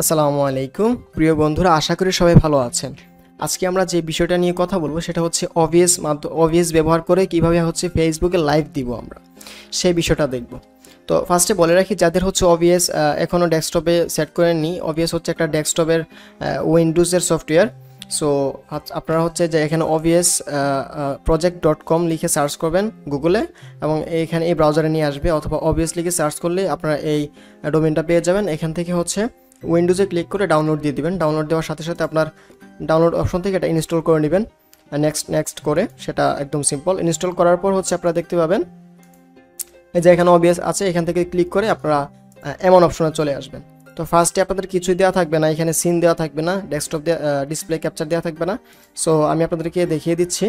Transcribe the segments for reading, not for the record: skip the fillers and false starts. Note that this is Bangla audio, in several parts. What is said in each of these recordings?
আসসালামু আলাইকুম প্রিয় বন্ধুরা, আশা করি সবাই ভালো আছেন। আজকে আমরা যে বিষয়টা নিয়ে কথা বলবো সেটা হচ্ছে OBS ব্যবহার করে কিভাবে হচ্ছে ফেসবুকে লাইভ দিব আমরা, সেই বিষয়টা দেখব। তো ফার্স্টে বলে রাখি, যাদের হচ্ছে OBS এখনও ডেস্কটপে সেট করেননি, OBS হচ্ছে একটা ডেস্কটপের উইন্ডোজের সফটওয়্যার। সো আপনারা হচ্ছে যে এখানে OBS project.com লিখে সার্চ করবেন গুগলে, এবং এখানে এই ব্রাউজারে নিয়ে আসবে, অথবা OBS লিখে সার্চ করলে আপনারা এই ডোমেনটা পেয়ে যাবেন। এখান থেকে হচ্ছে উইন্ডোজে ক্লিক করে ডাউনলোড দিয়ে দিবেন। ডাউনলোড দেওয়ার সাথে সাথে আপনার ডাউনলোড অপশন থেকে এটা ইনস্টল করে নেবেন। নেক্সট করে সেটা একদম সিম্পল। ইনস্টল করার পর হচ্ছে আপনারা দেখতে পাবেন এই যে এখানে OBS আছে, এখান থেকে ক্লিক করে আপনারা এমন অপশনে চলে আসবেন। তো ফার্স্টে আপনাদের কিছুই দেওয়া থাকবে না, এখানে সিন দেওয়া থাকবে না, ডেস্কটপ ডিসপ্লে ক্যাপচার দেওয়া থাকবে না। সো আমি আপনাদেরকে দেখিয়ে দিচ্ছি।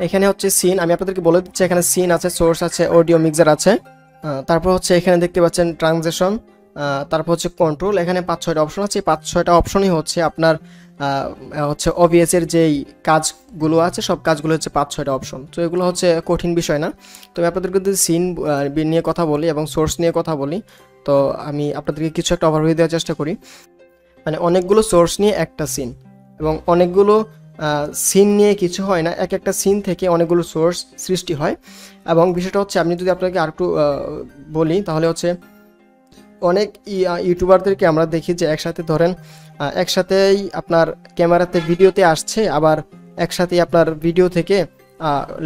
এখানে হচ্ছে সিন, আমি আপনাদেরকে বলে দিচ্ছি, এখানে সিন আছে, সোর্স আছে, অডিও মিক্সার আছে, তারপর হচ্ছে এখানে দেখতে পাচ্ছেন ট্রানজেকশন, তারপর হচ্ছে কন্ট্রোল। এখানে 5-6টা অপশন আছে। 5-6টা অপশনই হচ্ছে আপনার হচ্ছে OBS এর যেই কাজগুলো আছে সব কাজগুলো হচ্ছে 5-6টা অপশন। তো এগুলো হচ্ছে কঠিন বিষয় না। তো আমি আপনাদেরকে যদি সিন নিয়ে কথা বলি এবং সোর্স নিয়ে কথা বলি, তো আমি আপনাদেরকে কিছু একটা ওভারভিউ দেওয়ার চেষ্টা করি। মানে অনেকগুলো সোর্স নিয়ে একটা সিন, এবং অনেকগুলো সিন নিয়ে কিছু হয় না, এক একটা সিন থেকে অনেকগুলো সোর্স সৃষ্টি হয়। এবং বিষয়টা হচ্ছে, আমি যদি আপনাকে আরেকটু বলি তাহলে হচ্ছে, অনেক ইউটিউবারদেরকে আমরা দেখি যে একসাথে ধরেন একসাথেই আপনার ক্যামেরাতে ভিডিওতে আসছে, আবার একসাথেই আপনার ভিডিও থেকে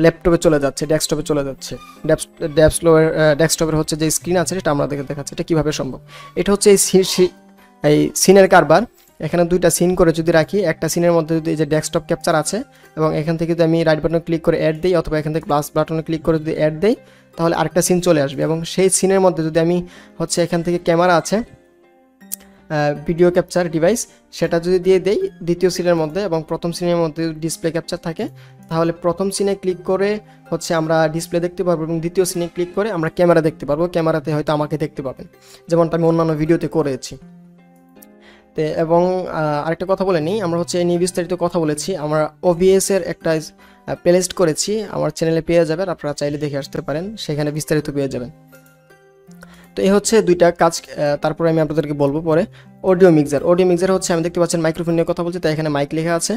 ল্যাপটপে চলে যাচ্ছে, ডেস্কটপে চলে যাচ্ছে। ডেস্কটপের হচ্ছে যে স্ক্রিন আছে সেটা আমরা দেখাচ্ছি। এটা কীভাবে সম্ভব? এটা হচ্ছে এই সিনের কারবার। এখানে দুইটা সিন করে যদি রাখি, একটা সিনের মধ্যে যদি এই যে ডেস্কটপ ক্যাপচার আছে, এবং এখান থেকে যদি আমি রাইট বাটনে ক্লিক করে অ্যাড দিই, অথবা এখান থেকে প্লাস বাটনে ক্লিক করে যদি অ্যাড দিই, তাহলে আরেকটা সিন চলে আসবে। এবং সেই সিনের মধ্যে যদি আমি হচ্ছে এখান থেকে ক্যামেরা আছে, ভিডিও ক্যাপচার ডিভাইস, সেটা যদি দিয়ে দেই দ্বিতীয় সিনের মধ্যে, এবং প্রথম সিনের মধ্যে ডিসপ্লে ক্যাপচার থাকে, তাহলে প্রথম সিনে ক্লিক করে হচ্ছে আমরা ডিসপ্লে দেখতে পারবো, এবং দ্বিতীয় সিনে ক্লিক করে আমরা ক্যামেরা দেখতে পারবো। ক্যামেরাতে হয়তো আমাকে দেখতে পাবেন, যেমনটা আমি অন্যান্য ভিডিওতে করেছি। এবং আরেকটা কথা বলে নিই, আমরা হচ্ছে এই নিয়ে বিস্তারিত কথা বলেছি। আমরা OBS এর একটা প্লেলিস্ট করেছি, আমার চ্যানেলে পেয়ে যাবেন, আপনারা চাইলে দেখে আসতে পারেন, সেখানে বিস্তারিত পেয়ে যাবেন। তো এই হচ্ছে দুইটা কাজ। তারপরে আমি আপনাদেরকে বলবো পরে। অডিও মিক্সার হচ্ছে, আমি দেখতে পাচ্ছেন মাইক্রোফোন নিয়ে কথা বলছি, তাই এখানে মাইক লেখা আছে,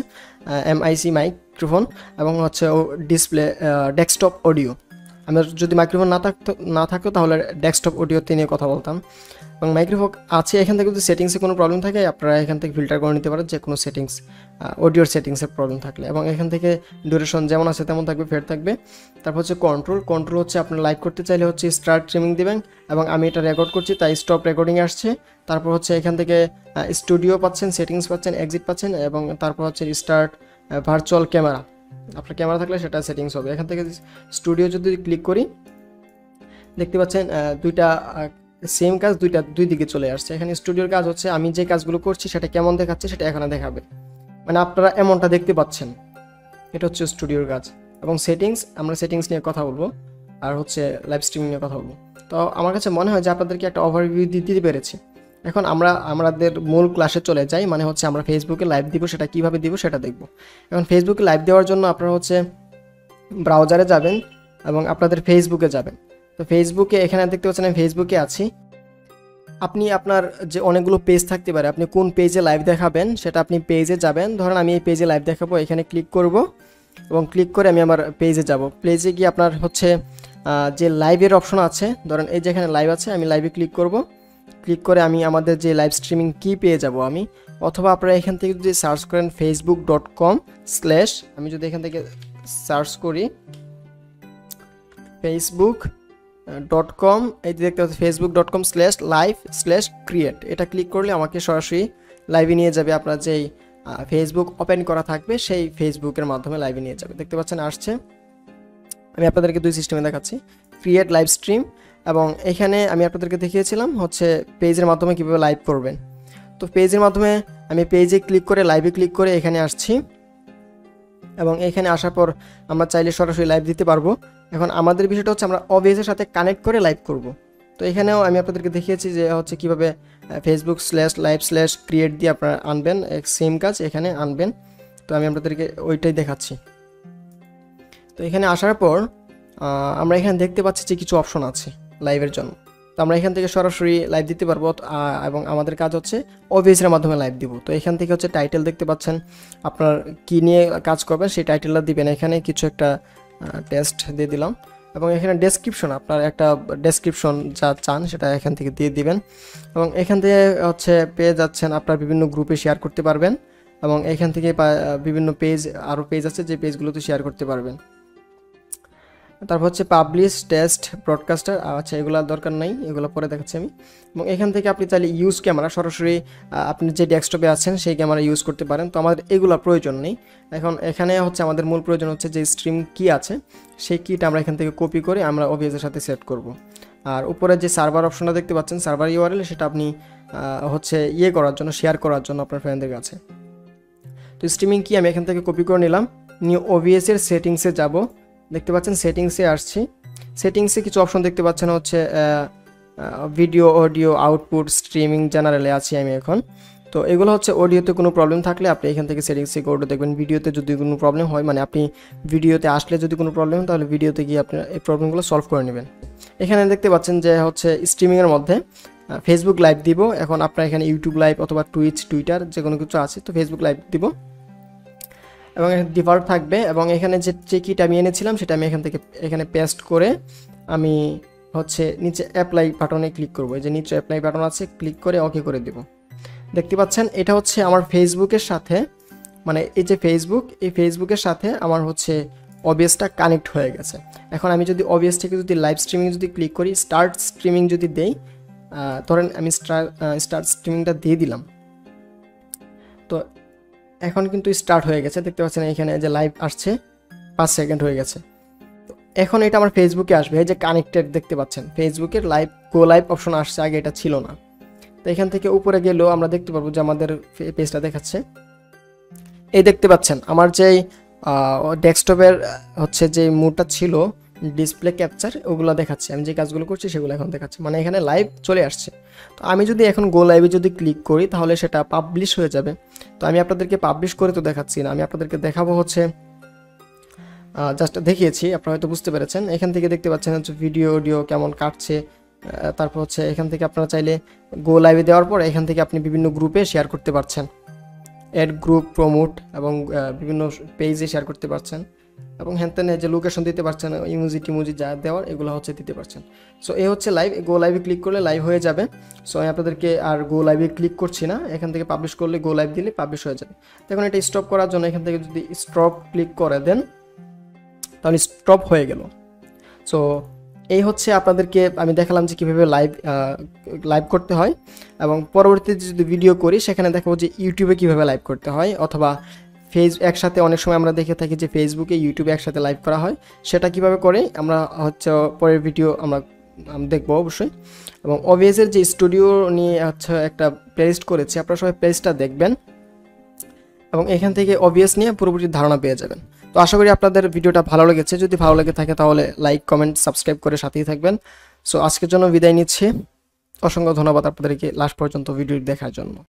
MIC মাইক্রোফোন, এবং হচ্ছে ডিসপ্লে ডেস্কটপ অডিও। আমার যদি মাইক্রোফোন না থাকতো তাহলে ডেস্কটপ অডিওতে নিয়ে কথা বলতাম। এবং মাইক্রোফোন আছে, এখান থেকে যদি সেটিংসে কোনো প্রবলেম থাকে আপনারা এখান থেকে ফিল্টার করে নিতে পারেন, যে কোনো সেটিংস, অডিওর সেটিংসের প্রবলেম থাকলে। এবং এখান থেকে ডিউরেশন যেমন আছে তেমন থাকবে, ফেড থাকবে। তারপর হচ্ছে কন্ট্রোল হচ্ছে আপনার লাইভ করতে চাইলে হচ্ছে স্টার্ট ট্রিমিং দিবেন, এবং আমি এটা রেকর্ড করছি তাই স্টপ রেকর্ডিং আসছে। তারপর হচ্ছে এখান থেকে স্টুডিও পাচ্ছেন, সেটিংস পাচ্ছেন, এক্সিট পাচ্ছেন, এবং তারপর হচ্ছে স্টার্ট ভার্চুয়াল ক্যামেরা, আপনার ক্যামেরা থাকলে সেটা সেটিংস হবে। এখান থেকে স্টুডিও যদি ক্লিক করি, দেখতে পাচ্ছেন দুইটা সেম কাজ দুই দিকে চলে আসছে। এখানে স্টুডিওর কাজ হচ্ছে আমি যে কাজগুলো করছি সেটা কেমন দেখাচ্ছে সেটা এখানে দেখাবে, মানে আপনারা এমনটা দেখতে পাচ্ছেন। এটা হচ্ছে স্টুডিওর কাজ। এবং সেটিংস, আমরা সেটিংস নিয়ে কথা বলবো, আর হচ্ছে লাইভ স্ট্রিমিং নিয়ে কথা বলবো। তো আমার কাছে মনে হয় যে আপনাদেরকে একটা ওভারভিউ দিতে পেরেছি। এখন আমরা আমাদের মূল ক্লাসে চলে যাই, মানে হচ্ছে আমরা ফেসবুকে লাইভ দিব, সেটা কিভাবে দিব সেটা দেখব। এখন ফেসবুকে লাইভ দেওয়ার জন্য আপনারা হচ্ছে ব্রাউজারে যাবেন এবং আপনাদের ফেসবুকে যাবেন। তো ফেসবুকে এখানে দেখতে পাচ্ছেন আমি ফেসবুকে আছি। আপনি আপনার যে অনেকগুলো পেজ থাকতে পারে, আপনি কোন পেজে লাইভ দেখাবেন সেটা আপনি পেজে যাবেন। ধরেন আমি এই পেজে লাইভ দেখাবো, এখানে ক্লিক করব, এবং ক্লিক করে আমি আমার পেজে যাব। পেজে গিয়ে আপনার হচ্ছে যে লাইভের অপশন আছে, ধরেন এই যেখানে লাইভ আছে, আমি লাইভে ক্লিক করব। ক্লিক করে আমি আমাদের যে লাইভ স্ট্রিমিং কি পেয়ে যাব আমি, অথবা আপনারা এখান থেকে যদি সার্চ করেন facebook.com/, আমি যদি এখান থেকে সার্চ করি facebook.com, এই দেখতে পাচ্ছি facebook.com/live/create, এটা ক্লিক করলে আমাকে সরাসরি লাইভে নিয়ে যাবে। আপনার যেই ফেসবুক ওপেন করা থাকবে সেই ফেসবুকের মাধ্যমে লাইভে নিয়ে যাবে। দেখতে পাচ্ছেন আসছে। আমি আপনাদেরকে দুই সিস্টেমে দেখাচ্ছি, ক্রিয়েট লাইভ স্ট্রিম, এবং এখানে আমি আপনাদেরকে দেখিয়েছিলাম হচ্ছে পেজের মাধ্যমে কীভাবে লাইভ করবেন। তো পেজের মাধ্যমে আমি পেজে ক্লিক করে লাইভে ক্লিক করে এখানে আসছি, এবং এখানে আসার পর আমরা চাইলে সরাসরি লাইভ দিতে পারবো। এখন আমাদের বিষয়টা হচ্ছে আমরা OBS এর সাথে কানেক্ট করে লাইভ করব। তো এখানেও আমি আপনাদেরকে দেখিয়েছি যে হচ্ছে কীভাবে facebook/live/create দিয়ে আপনারা আনবেন, সেম কাজ এখানে আনবেন। তো আমি আপনাদেরকে ওইটাই দেখাচ্ছি। তো এখানে আসার পর আমরা এখানে দেখতে পাচ্ছি যে কিছু অপশন আছে লাইভের জন্য। তো আমরা এখান থেকে সরাসরি লাইভ দিতে পারবো এবং আমাদের কাজ হচ্ছে OBS-এর মাধ্যমে লাইভ দিব। তো এখান থেকে হচ্ছে টাইটেল দেখতে পাচ্ছেন, আপনার কি নিয়ে কাজ করবেন সেই টাইটেলটা দিবেন। এখানে কিছু একটা টেক্সট দিয়ে দিলাম এবং এখানে ডেসক্রিপশন, আপনার একটা ডেসক্রিপশন যা চান সেটা এখান থেকে দিয়ে দিবেন এবং এখান থেকে হচ্ছে পেয়ে যাচ্ছেন আপনার বিভিন্ন গ্রুপে শেয়ার করতে পারবেন এবং এখান থেকে বিভিন্ন পেজ, আরও পেজ আছে যে পেজগুলোতে শেয়ার করতে পারবেন। তারপর হচ্ছে পাবলিশ, টেস্ট, ব্রডকাস্টার, আচ্ছা এগুলো দরকার নাই, এগুলো পরে দেখাচ্ছি আমি। এবং এখান থেকে আপনি চাইলে ইউজ ক্যামেরা, সরাসরি আপনি যে ডেস্কটপে আছেন সেই ক্যামেরা ইউজ করতে পারেন। তো আমাদের এগুলো প্রয়োজন নেই। এখন এখানে হচ্ছে আমাদের মূল প্রয়োজন হচ্ছে যে স্ট্রিম কি আছে সেই কিটা আমরা এখান থেকে কপি করে আমরা OBS-এর সাথে সেট করব। আর উপরে যে সার্ভার অপশনটা দেখতে পাচ্ছেন, সার্ভার URL, সেটা আপনি হচ্ছে করার জন্য, শেয়ার করার জন্য আপনার ফ্রেন্ডদের কাছে। তো স্ট্রিমিং কি আমি এখান থেকে কপি করে নিলাম, নিয়ে OBS-এর সেটিংসে যাব। দেখতে পাচ্ছেন সেটিংসে আসছি। সেটিংসে কিছু অপশন দেখতে পাচ্ছেন হচ্ছে ভিডিও, অডিও, আউটপুট, স্ট্রিমিং, জেনারেলে আছি আমি এখন। তো এগুলো হচ্ছে অডিওতে কোনো প্রবলেম থাকলে আপনি এখান থেকে সেটিংসে করে দেখবেন। ভিডিওতে যদি কোনো প্রবলেম হয়, মানে আপনি ভিডিওতে আসলে যদি কোনো প্রবলেম হয় তাহলে ভিডিওতে গিয়ে আপনার এই প্রবলেমগুলো সলভ করে নেবেন। এখানে দেখতে পাচ্ছেন যে হচ্ছে স্ট্রিমিংয়ের মধ্যে ফেসবুক লাইভ দিব। এখন আপনার এখানে ইউটিউব লাইভ অথবা টুইচ, টুইটার যে কোনো কিছু আছে, তো ফেসবুক লাইভ দিব এবং ডিফল্ট থাকবে। এবং এখানে যে কিটা আমি এনেছিলাম সেটা আমি এখানে পেস্ট করে আমি হচ্ছে নিচে অ্যাপ্লাই বাটনে ক্লিক করব। এই যে নিচে অ্যাপ্লাই বাটন আছে, ক্লিক করে ওকে করে দেব। দেখতে পাচ্ছেন এটা হচ্ছে আমার ফেসবুকের সাথে, মানে এই যে এই ফেসবুকের সাথে আমার হচ্ছে OBS-টা কানেক্ট হয়ে গেছে। এখন আমি যদি OBS থেকে যদি লাইভ স্ট্রিমিং যদি ক্লিক করি, স্টার্ট স্ট্রিমিং যদি দেই, ধরেন আমি স্টার্ট স্ট্রিমিংটা দিয়ে দিলাম, তো এখন কিন্তু স্টার্ট হয়ে গেছে। দেখতে পাচ্ছেন এখানে যে লাইভ আসছে 5 সেকেন্ড হয়ে গেছে। এখন এটা আমার ফেসবুকে আসবে, এই যে কানেক্টেড দেখতে পাচ্ছেন, ফেসবুকের লাইভ গো লাইভ অপশন আসছে, আগে এটা ছিল না। তো এখান থেকে উপরে গেলেও আমরা দেখতে পারবো যে আমাদের পেজটা দেখাচ্ছে। এই দেখতে পাচ্ছেন আমার যে ডেস্কটপের হচ্ছে যে মোডটা ছিল ডিসপ্লে ক্যাপচার, ওগুলো দেখাচ্ছে, আমি যে কাজগুলো করছি সেগুলো এখন দেখাচ্ছে, মানে এখানে লাইভ চলে আসছে। তো আমি যদি এখন গো লাইভে যদি ক্লিক করি তাহলে সেটা পাবলিশ হয়ে যাবে। তো আমি আপনাদেরকে পাবলিশ করে তো দেখাচ্ছি না, আমি আপনাদেরকে দেখাবো হচ্ছে জাস্ট দেখিয়েছি, আপনারা হয়তো বুঝতে পেরেছেন। এখান থেকে দেখতে পাচ্ছেন হচ্ছে ভিডিও, অডিও কেমন কাটছে। তারপর হচ্ছে এখান থেকে আপনারা চাইলে গো লাইভে দেওয়ার পর এখান থেকে আপনি বিভিন্ন গ্রুপে শেয়ার করতে পারছেন, অ্যাড গ্রুপ, প্রমোট এবং বিভিন্ন পেজে শেয়ার করতে পারছেন এবং হ্যান যে লোকেশন দিতে পারছেন, ইমোজি যা দেওয়ার এগুলো হচ্ছে দিতে পারছেন। সো এই হচ্ছে লাইভ। গো লাইভে ক্লিক করলে লাইভ হয়ে যাবে। সো আমি আপনাদেরকে আর গো লাইভে ক্লিক করছি না, এখান থেকে পাবলিশ করলে গো লাইভ দিলে পাবলিশ হয়ে যাবে। এখন এটা স্টপ করার জন্য এখান থেকে যদি স্টপ ক্লিক করে দেন তাহলে স্টপ হয়ে গেল। সো এই হচ্ছে আপনাদেরকে আমি দেখালাম যে কীভাবে লাইভ করতে হয় এবং পরবর্তীতে যদি ভিডিও করি সেখানে দেখাবো যে ইউটিউবে কীভাবে লাইভ করতে হয়, অথবা একসাথে অনেক সময় আমরা দেখে থাকি যে ফেসবুকে, ইউটিউবে একসাথে লাইভ করা হয়, সেটা কিভাবে করে আমরা হচ্ছে পরের ভিডিও আমরা দেখবো অবশ্যই। এবং OBS-এর যে স্টুডিও নিয়ে হচ্ছে একটা প্লেলিস্ট করেছি, আপনারা সবাই প্লেলিস্টটা দেখবেন এবং এখান থেকে OBS নিয়ে পুরোপুরি ধারণা পেয়ে যাবেন। তো আশা করি আপনাদের ভিডিওটা ভালো লেগেছে। যদি ভালো লেগে থাকে তাহলে লাইক, কমেন্ট, সাবস্ক্রাইব করে সাথেই থাকবেন। সো আজকের জন্য বিদায় নিচ্ছি। অসংখ্য ধন্যবাদ আপনাদেরকে লাস্ট পর্যন্ত ভিডিও দেখার জন্য।